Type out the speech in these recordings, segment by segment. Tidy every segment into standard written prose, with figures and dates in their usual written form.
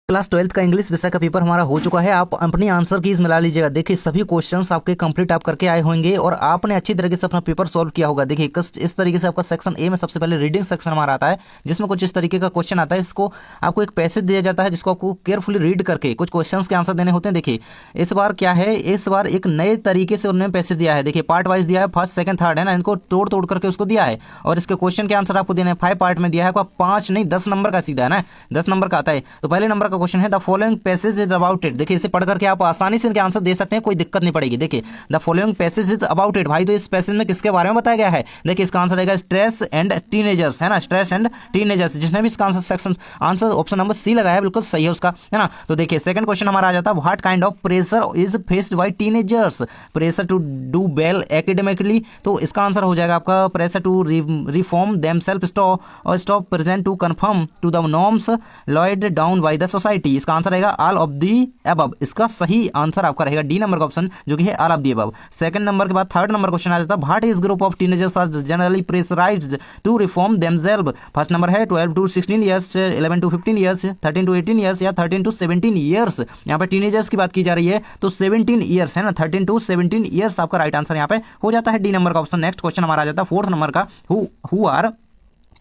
Class 12th का English विषय का पेपर हमारा हो चुका है। आप अपनी आंसर कीज मिला लीजिएगा। देखिए सभी क्वेश्चंस आपके कंप्लीट आप करके आए होंगे और आपने अच्छी तरीके से अपना पेपर सॉल्व किया होगा। देखिए इस तरीके से आपका सेक्शन ए में सबसे पहले रीडिंग सेक्शन हमारा आता है, जिसमें कुछ इस तरीके का क्वेश्चन आता है। इसको आपको एक पैसेज दिया जाता है जिसको आपको केयरफुली रीड करके कुछ क्वेश्चंस के आंसर देने होते हैं। देखिए इस बार क्या है, इस बार एक नए तरीके से उन्होंने पैसेज दिया है। देखिए पार्ट वाइज दिया है, फर्स्ट सेकंड थर्ड है ना, इनको तोड़ तोड़ करके उसको दिया है और इसके क्वेश्चन के आंसर आपको देने 5 पार्ट में दिया है। आपको 5 नहीं 10 नंबर का सीधा है ना, 10 नंबर का आता है। तो पहले नंबर का क्वेश्चन है the following passage is about it. देखिए इसे पढ़ करके आप आसानी से इनके आंसर दे सकते हैं, कोई दिक्कत नहीं पड़ेगी। देखिए the following passage is about it, भाई तो इस पैसेज में किसके बारे में बताया गया है। देखिए इसका आंसर रहेगा स्ट्रेस एंड टीनेजर्स, है ना, स्ट्रेस एंड टीनेजर्स। जिसने भी इसका answer section answer option number C लगाया है बिल्कुल सही है उसका, है ना। तो देखिए सेकंड क्वेश्चन हमारा आ जाता है what kind of pressure is faced by teenagers, pressure to do well academically. तो इसका आंसर हो जाएगा आपका pressure to reform themselves stop present to conform to the norms laid down by the society. इसका आंसर रहेगा all of the above. इसका सही answer आपका रहेगा डी नंबर का ऑप्शन जो कि है all of the above. Second number के बाद थर्ड नंबर क्वेश्चन आ जाता है what is group of teenagers are generally pressurised to reform themselves. First number है 12 to 16 years, 11 to 15 years, 13 to 18 years या 13 to 17 ईयर्स। यहाँ पे टीनेजर्स की बात की जा रही है तो 17 ईयर्स है ना, 13 to 17 ईयर्स आपका राइट आंसर यहाँ पे हो जाता है डी नंबर का ऑप्शन। नेक्स्ट क्वेश्चन हमारा आ जाता है फोर्थ नंबर का हु आर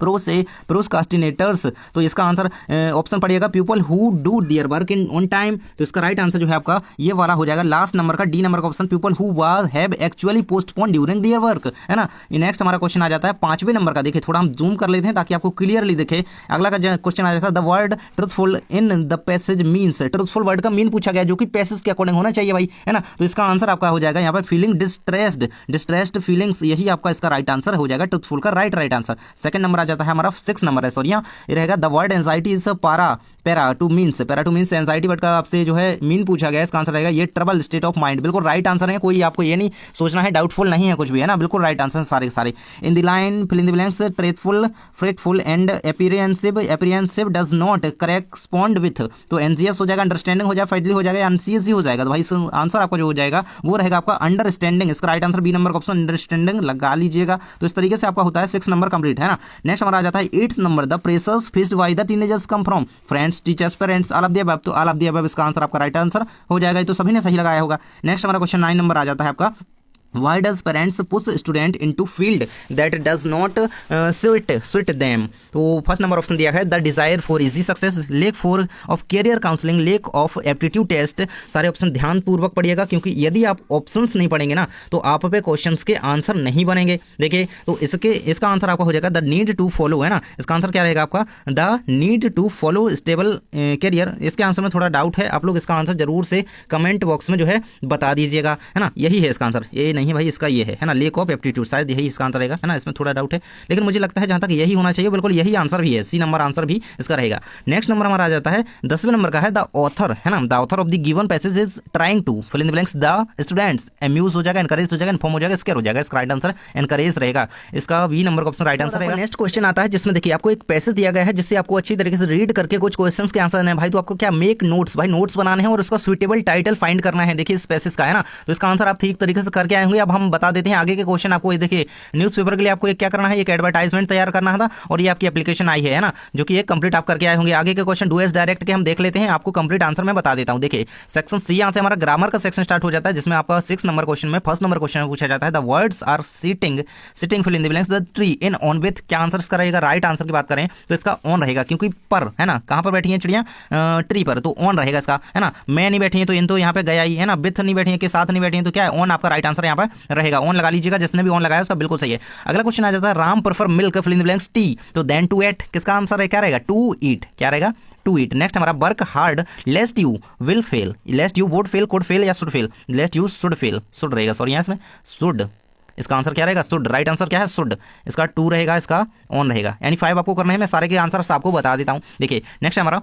प्रोस्टिनेटर्स। तो इसका आंसर ऑप्शन पड़ेगा people who do their work in on time. तो इसका राइट आंसर जो है आपका ये वाला हो जाएगा लास्ट नंबर का डी नंबर का option people who was have actually postpone during their work, है ना। नेक्स्ट हमारा क्वेश्चन आ जाता है पांचवें नंबर का। देखिए थोड़ा हम जूम कर लेते हैं ताकि आपको क्लियरली दिखे। अगला का क्वेश्चन आ जाता है the word truthful in the passage means. Truthful word का मीन पूछा गया जो कि पैसेज के अकॉर्डिंग होना चाहिए भाई, है ना। तो इसका आंसर आपका हो जाएगा यहाँ पे फीलिंग डिस्ट्रेस्ड फीलिंग्स, यही आपका इसका राइट आंसर हो जाएगा ट्रुथफुल का राइट आंसर। सेकंड नंबर आ जाता है हमारा 6 नंबर है सॉरी, ये रहेगा the word anxiety is para two means anxiety word का आपसे जो है मीन पूछा गया है। इसका आंसर रहेगा ये ट्रबल स्टेट ऑफ माइंड। बिल्कुल राइट आंसर है, कोई आपको ये नहीं सोचना है डाउटफुल नहीं है कुछ भी, है ना, बिल्कुल राइट आंसर सारे के सारे। In the line fill in the blanks truthful fretful and apprehensive does not correspond with. तो एनजीएस हो जाएगा, अंडरस्टैंडिंग हो जाएगा, फाइडली हो जाएगा, एनसीएस ही हो जाएगा। तो भाई आंसर आपका जो हो जाएगा वो रहेगा आपका अंडरस्टैंडिंग। इसका राइट आंसर बी नंबर का ऑप्शन अंडरस्टैंडिंग लगा लीजिएगा। तो इस तरीके से आपका होता है 6 नंबर कंप्लीट, है ना। नेक्स्ट हमारा आ जाता है 8th number the pressures faced by the teenagers come from friends teachers parents all of the above. तो ऑल ऑफ द अबव इसका आंसर आपका राइट आंसर हो जाएगा। तो सभी ने सही लगाया होगा। नेक्स्ट हमारा क्वेश्चन 9 नंबर आ जाता है आपका Why does parents push student into field that does not suit them? तो फर्स्ट नंबर ऑप्शन दिया है the desire for easy success, lack for of career counselling, lack of aptitude test. सारे option ध्यानपूर्वक पढ़िएगा क्योंकि यदि आप ऑप्शंस नहीं पढ़ेंगे ना तो आप पे क्वेश्चंस के आंसर नहीं बनेंगे। देखिए तो इसका आंसर आपका हो जाएगा द नीड टू फॉलो, है ना। इसका आंसर क्या रहेगा आपका the need to follow stable career. इसके आंसर में थोड़ा डाउट है, आप लोग इसका आंसर जरूर से कमेंट बॉक्स में जो है बता दीजिएगा, है ना। यही है इसका आंसर, ये नहीं भाई इसका ये है ना, लेक ऑफ एप्टीट्यूड, शायद यही इसका आंसर रहेगा, है ना। इसमें थोड़ा डाउट है लेकिन मुझे लगता है जहां तक यही होना चाहिए बिल्कुल यही आंसर भी है, सी नंबर आंसर भी इसका रहेगा। नेक्स्ट नंबर हमारा आ जाता है 10वें नंबर का है द ऑथर, है ना। The author of the given passage is trying to fill in the blanks the students amuse हो जाएगा, एनकरेज हो जाएगा, इन्फॉर्म हो जाएगा, स्केयर हो जाएगा। इसका राइट आंसर एनकरेज रहेगा। इसका बी नंबर का ऑप्शन राइट आंसर रहेगा। नेक्स्ट क्वेश्चन आता है जिसमें देखिए आपको एक पैसेज दिया गया है जिससे आपको अच्छी तरीके से रीड करके कुछ क्वेश्चंस के आंसर देना है भाई। तो आपको क्या मेक नोट्स, भाई नोट्स बनाने हैं और उसका सुइटेबल टाइटल फाइंड करना है। देखिए इस पैसेज का, है ना। तो इसका आंसर आप ठीक तरीके से करके आए होंगे। अब हम बता देते हैं आगे के क्वेश्चन आपको। ये देखिए न्यूज़पेपर के लिए आपको क्या करना है, एक एडवर्टाइजमेंट तैयार करना था और ये आपकी एप्लीकेशन आई है ना, जो कि एक कंप्लीट आप करके आए होंगे। आगे के क्वेश्चन डू एस डायरेक्ट के हम देख लेते हैं, आपको कंप्लीट आंसर मैं बता देता हूं। देखिए सेक्शन सी यहां से हमारा ग्रामर का सेक्शन स्टार्ट हो जाता है जिसमें आपका 6 नंबर क्वेश्चन में फर्स्ट नंबर क्वेश्चन में पूछा जाता है the words are sitting fill in the blanks the tree in on with. क्या आंसर इसका रहेगा, राइट आंसर की बात करें तो इसका ऑन रहेगा क्योंकि पर, है ना, कहां पर बैठी है चिड़िया, ट्री पर, तो ऑन रहेगा इसका, है ना। मैं नहीं बैठी है तो इन तो यहाँ पे गया ही, है ना। विथ नहीं बैठी है के साथ नहीं बैठी है तो क्या है ऑन आपका राइट आंसर यहाँ पे रहेगा। ऑन लगा लीजिएगा, जिसने भी ऑन लगाया उसका बिल्कुल सही है। अगला क्वेश्चन आ जाता है Ram prefer milk fill in the blanks tea, तो देन टू एट। किसका आंसर है, क्या रहेगा, टू ईट, क्या रहेगा टू ईट। नेक्स्ट हमारा work hard lest you will fail, lest you would fail, could fail या should fail, lest you should fail, should रहेगा सॉरी यहाँ इसमें शुड। इसका आंसर क्या रहेगा, शुड। राइट आंसर क्या है, शुड। इसका 2 रहेगा, इसका ऑन रहेगा, यानी 5 आपको करना है। मैं सारे के आंसर आपको बता देता हूँ। देखिए नेक्स्ट हमारा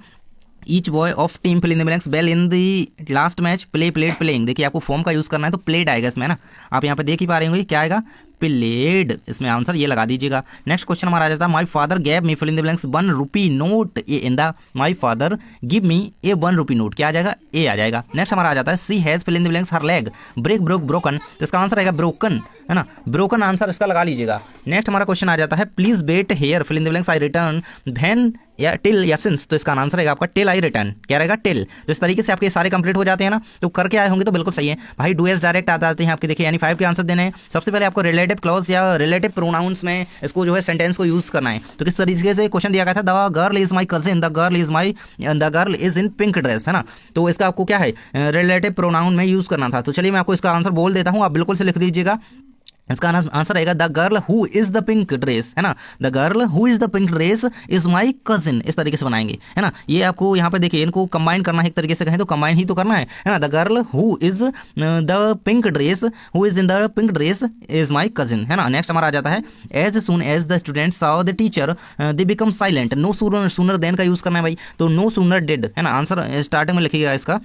each boy of team fill in the blanks bell in the last match play played playing. देखिए आपको फॉर्म का यूज करना है तो प्लेड आएगा इसमें, ना। आप यहाँ पे देख ही पा रहे होंगे क्या आएगा, प्लेड, इसमें आंसर ये लगा दीजिएगा। नेक्स्ट क्वेश्चन हमारा आ जाता है my father gave me fill in the blanks 1 rupee note a in the, my father give me a 1 rupee note, क्या आ जाएगा, ए आ जाएगा। नेक्स्ट हमारा आ जाता है she has fill in the blanks her leg break broke broken, तो इसका आंसर आएगा ब्रोकन, है ना, ब्रोकन आंसर इसका लगा लीजिएगा। नेक्स्ट हमारा क्वेश्चन आ जाता है please wait here fill in the blanks I return when या टिल या सिंस, तो इसका आंसर रहेगा आपका टिल आई रिटर्न, क्या रहेगा, टिल। तो इस तरीके से आपके सारे कंप्लीट हो जाते हैं ना, तो करके आए होंगे तो बिल्कुल सही है भाई। डू एस डायरेक्ट आ जाते हैं आपके, देखिए यानी 5 के आंसर देने हैं। सबसे पहले आपको रिलेटिव क्लॉज या रिलेटिव प्रोनाउंस में इसको जो है सेंटेंस को यूज करना है। तो किस तरीके से क्वेश्चन दिया गया था, the girl is my cousin, the girl is in pink dress, है ना, तो इसका आपको क्या है रिलेटिव प्रोनाउन में यूज करना था। तो चलिए मैं आपको इसका आंसर बोल देता हूँ, आप बिल्कुल से लिख दीजिएगा। इसका आंसर रहेगा the girl who is the pink dress, है ना, the girl who is the pink dress is my cousin, इस तरीके से बनाएंगे, है ना। ये आपको यहाँ पे देखिए इनको कंबाइन करना है, एक तरीके से कहें तो कंबाइन ही तो करना है ना। The girl who is the pink dress who is in the pink dress is my cousin, है ना। नेक्स्ट हमारा आ जाता है as soon as the students saw the teacher they become silent, no sooner than का use करना है भाई, तो नो सूनर डिड, है ना, आंसर स्टार्टिंग में लिखिएगा इसका,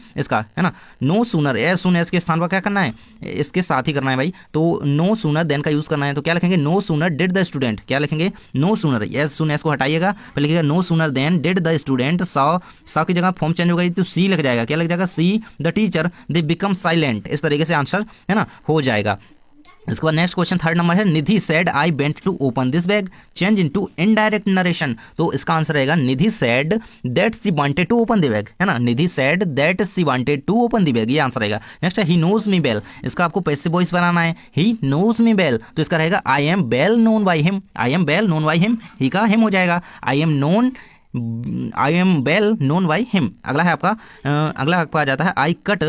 है ना। No sooner as soon as के स्थान पर क्या करना है, इसके साथ ही करना है भाई, तो नो सूनर देन का यूज करना है। तो क्या लिखेंगे, no sooner did the student, क्या लिखेंगे, no sooner, as soon as को हटाइएगा, फिर लिखिएगा no sooner than did the student saw की जगह फॉर्म चेंज हो गई तो सी लिख जाएगा, क्या लिख जाएगा, see the teacher they become silent, इस तरीके से आंसर, है ना, हो जाएगा। इसके बाद नेक्स्ट क्वेश्चन 3rd नंबर है Nidhi said I want to open this bag change into indirect narration, तो इसका आंसर रहेगा Nidhi said that she wanted to open the bag, है ना, Nidhi said that she wanted to open the bag, ये answer रहेगा। Next है he knows me well, इसका आपको पैसिव वॉइस बनाना है, ही नोज मी वेल, तो इसका रहेगा I am well known by him, I am well known by him, he का हिम हो जाएगा, I am well known by him. अगला है आपका आ जाता है I cut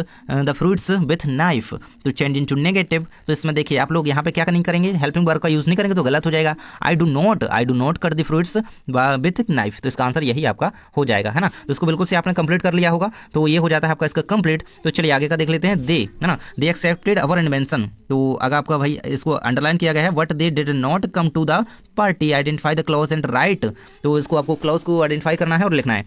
the fruits with knife, तो चेंज इनटू नेगेटिव, तो इसमें देखिए आप लोग यहाँ पे क्या नहीं करेंगे, हेल्पिंग वर्ब का यूज नहीं करेंगे तो गलत हो जाएगा। I do not cut the fruits with knife, तो इसका आंसर यही आपका हो जाएगा, है ना। तो इसको बिल्कुल से आपने कंप्लीट कर लिया होगा, तो ये हो जाता है आपका इसका कंप्लीट। तो चलिए आगे का देख लेते हैं, दे, है ना, दे एक्सेप्टेड अवर इन्वेंशन, तो अगर आपका भाई इसको अंडरलाइन किया गया है what they did not come to the party identify the clause and write, तो इसको आपको क्लॉज को आइडेंटिफाई करना है और लिखना है।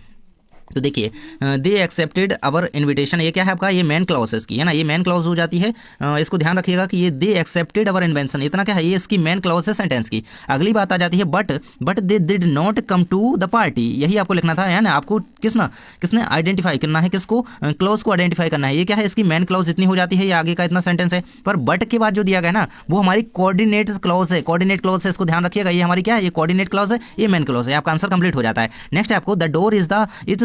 तो देखिए दे एक्सेप्टेड अवर इनविटेशन, ये क्या है आपका, ये मेन क्लॉज इसकी, है ना, ये मेन क्लॉज हो जाती है। इसको ध्यान रखिएगा कि ये दे एक्सेप्टेड अवर इन्वेंशन, इतना क्या है, ये इसकी मेन क्लॉज है सेंटेंस की। अगली बात आ जाती है but they did not come to the party, यही आपको लिखना था, है ना। आपको किसने आइडेंटिफाई करना है, किसको, क्लॉज को आइडेंटिफाई करना है। ये क्या है, इसकी मेन क्लॉज इतनी हो जाती है, ये आगे का इतना सेंटेंस है। पर बट के बाद जो दिया गया ना वो हमारी कोऑर्डिनेट क्लॉज है, कोऑर्डिनेट क्लॉज है, इसको ध्यान रखिएगा, ये हमारी क्या है, ये कोऑर्डिनेट क्लॉज है, ये मेन क्लॉज है, आपका आंसर कंप्लीट हो जाता है। नेक्स्ट है आपको the door is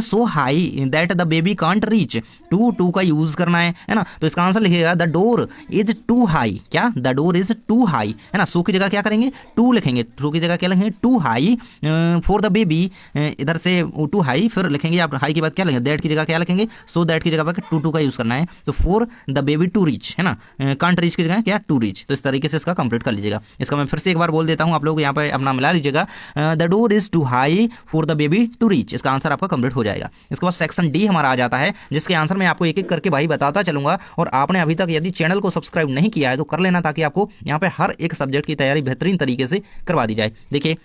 so high that the baby can't reach, too का यूज करना है ना। तो इसका आंसर लिखिएगा the door is too high, क्या, the door is too high, है ना। सो की जगह क्या करेंगे, टू लिखेंगे, टू की जगह क्या लिखेंगे, too high for the baby, इधर से टू हाई, फिर लिखेंगे आप हाई के बाद क्या लिखेंगे, दैट की जगह क्या लिखेंगे, सो दैट की जगह पर टू का यूज करना है। तो for the baby to reach, है ना, कांट रीच की जगह क्या, टू रीच, तो इस तरीके से इसका कंप्लीट कर लीजिएगा। इसका मैं फिर से एक बार बोल देता हूँ, आप लोग यहाँ पर अपना मिला लीजिएगा, the door is too high for the baby to reach, इसका आंसर आपका कंप्लीट हो जाएगा। इसके बाद सेक्शन डी हमारा आ जाता है, जिसके आंसर मैं आपको एक एक करके भाई बताता चलूंगा, और आपने अभी तक यदि चैनल को सब्सक्राइब नहीं किया है तो कर लेना, ताकि आपको यहाँ पे हर एक सब्जेक्ट की तैयारी बेहतरीन तरीके से करवा दी जाए। देखिए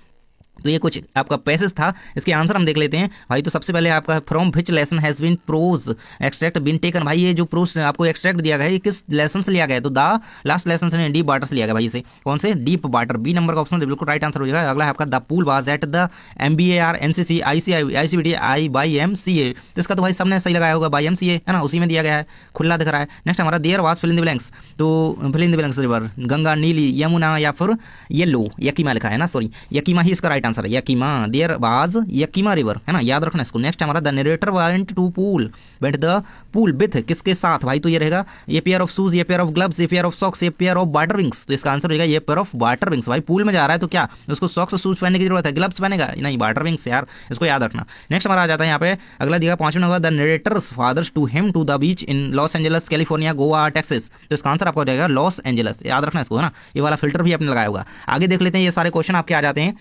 तो ये कुछ आपका पैसेज था, इसके आंसर हम देख लेते हैं भाई। तो सबसे पहले आपका from which lesson has been prose extract been taken, भाई ये जो प्रोज आपको एक्सट्रैक्ट दिया गया है ये किस लेसन से लिया गया है, तो द लास्ट लेसन से डीप वाटर से लिया गया भाई, इसे कौन से, डीप वाटर, बी नंबर का ऑप्शन बिल्कुल राइट आंसर हो जाएगा। अगला है आपका the pool was at the MBAR NCC ICBT IMCA, तो इसका तो भाई सबने सही लगाया होगा, बाई MCA, है ना, उसी में दिया गया है, खुला दिख रहा है। नेक्स्ट हमारा there was fill in the blanks, तो fill in the blanks river, Ganga, नीली, यमुना या फिर येलो, यकीमा लिखा है ना, सॉरी यकीमा ही इसका राइट आंसर है, Yakima, there was Yakima river, है ना, याद रखना इसको। नेक्स्ट हमारा the narrator went to pool, went the pool with, किसके साथ भाई, तो ये रहेगा ये पेयर ऑफ शूज, ये पेयर ऑफ ग्लव्स, ये पेयर ऑफ सॉक्स, ये पेयर ऑफ वाटर विंग्स, तो इसका आंसर रहेगा ये पेयर ऑफ वाटर विंग्स। भाई पूल में जा रहा है तो क्या उसको सॉक्स शूज पहनने की जरूरत है, ग्लव्स पहनेगा नहीं, वाटर विंग्स यार, इसको याद रखना। नेक्स्ट हमारा आ जाता है यहाँ पे अगला दिया 5वें नंबर, the narrator's father's to him to the beach in Los Angeles California Goa Texas, तो इसका आंसर आपका हो जाएगा लॉस एंजल्स, याद रखना इसको, है ना, ये वाला फिल्टर भी आपने लगाया होगा। आगे देख लेते हैं, ये सारे क्वेश्चन आपके आ जाते हैं।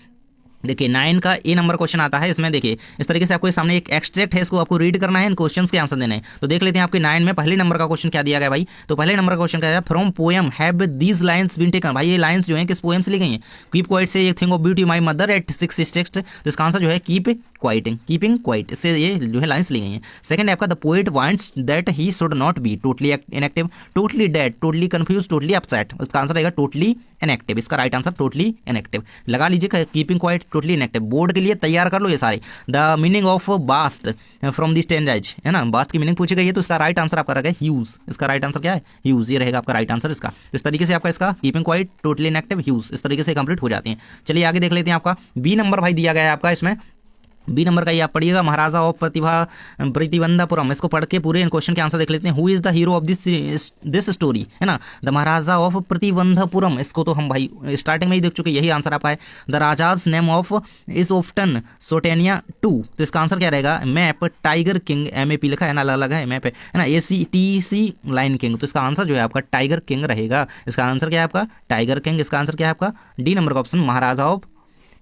देखिए 9 का ए नंबर क्वेश्चन आता है, इसमें देखिए इस तरीके से आपको सामने एक एक्सट्रैक्ट है, इसको आपको रीड करना है, इन क्वेश्चंस के आंसर देने हैं। तो देख लेते हैं आपके 9 में पहले नंबर का क्वेश्चन क्या दिया गया भाई, तो पहले नंबर का क्वेश्चन क्या है, from poem have these lines been taken, भाई ये लाइन्स जो है किस पोएम से ली गई हैं, कीप क्वाइट से एक thing of beauty my mother eight 6 तो इसका आंसर जो है कीप क्वाइटिंग, कीपिंग क्वाइट, इससे ये जो है लाइन्स ली गई हैं। सेकंड है आपका the poet wants that he should not be totally inactive, totally dead, totally confuse, totally upset. इसका आंसर रहेगा टोटली इनएक्टिव। इसका राइट आंसर टोटली इनएक्टिव लगा लीजिए, keeping quiet, totally inactive. Board के लिए तैयार कर लो ये सारे। The meaning of vast from the stanzas, है ना, बास्ट की मीनिंग पूछी गई है, तो इसका राइट आंसर आपका रहेगा ह्यूज। इसका राइट आंसर क्या है? ह्यूज। ये रहेगा आपका राइट आंसर इसका। इस तरीके से आपका इसका keeping quiet, totally inactive, huge, इस तरीके से कंप्लीट हो जाती हैं। चलिए आगे देख लेते हैं। आपका बी नंबर भाई दिया गया है आपका, इसमें बी नंबर का ये आप पढ़िएगा, महाराजा ऑफ प्रतिबंधापुरम। इसको पढ़ के पूरे इन क्वेश्चन के आंसर देख लेते हैं। Who is the hero of this story, है ना, द महाराजा ऑफ प्रतिबंधापुरम। इसको तो हम भाई स्टार्टिंग में ही देख चुके, यही आंसर आपका है। The Raja's name of is often सोटेनिया 2, तो इसका आंसर क्या रहेगा? मैप टाइगर किंग, MAP लिखा है ना, अलग अलग है मैप है ना, ACTC लाइन किंग, तो इसका आंसर जो है आपका टाइगर किंग रहेगा। इसका आंसर क्या है आपका? Tiger king. इसका आंसर क्या है आपका? डी नंबर का option, Maharaja of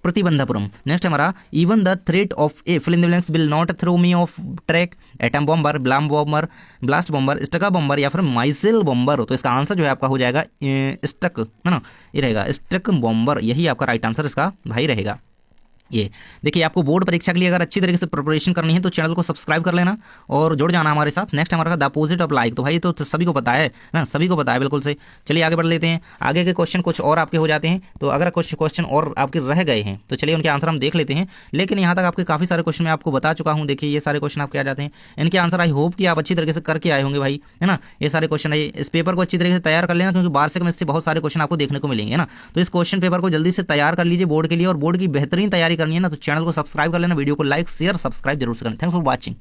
Pratibandhapuram. Next हमारा, even the threat of a fill in the blanks will not throw me off track, atom bomber, blam bomber, blast bomber, stuka bomber या फिर माइसिल bomber. तो इसका आंसर जो है आपका हो जाएगा स्टक, है ना, ये रहेगा स्टक बॉम्बर, यही आपका राइट आंसर इसका भाई रहेगा। ये देखिए, आपको बोर्ड परीक्षा के लिए अगर अच्छी तरीके से प्रिपरेशन करनी है तो चैनल को सब्सक्राइब कर लेना और जुड़ जाना हमारे साथ। नेक्स्ट हमारा द अपोजिट ऑफ लाइक, तो भाई तो सभी को पता है ना, सभी को पता है बिल्कुल से। चलिए आगे बढ़ लेते हैं। आगे के क्वेश्चन कुछ और आपके हो जाते हैं, तो अगर कुछ क्वेश्चन और आपके रह गए हैं तो चलिए उनके आंसर हम देख लेते हैं। लेकिन यहाँ तक आपके काफ़ी सारे क्वेश्चन मैं आपको बता चुका हूँ। देखिए ये सारे क्वेश्चन आपके आ जाते हैं, इनके आंसर आई होप कि आप अच्छी तरीके से करके आए होंगे भाई, है ना। ये सारे क्वेश्चन है, इस पेपर को अच्छी तरीके से तैयार कर लेना, क्योंकि वार्षिक में इससे बहुत सारे क्वेश्चन आपको देखने को मिलेंगे, है ना। तो इस क्वेश्चन पेपर को जल्दी से तैयार कर लीजिए बोर्ड के लिए, और बोर्ड की बेहतरीन तैयारी करनी है ना, तो चैनल को सब्सक्राइब कर लेना, वीडियो को लाइक शेयर सब्सक्राइब जरूर से करना। Thanks for watching.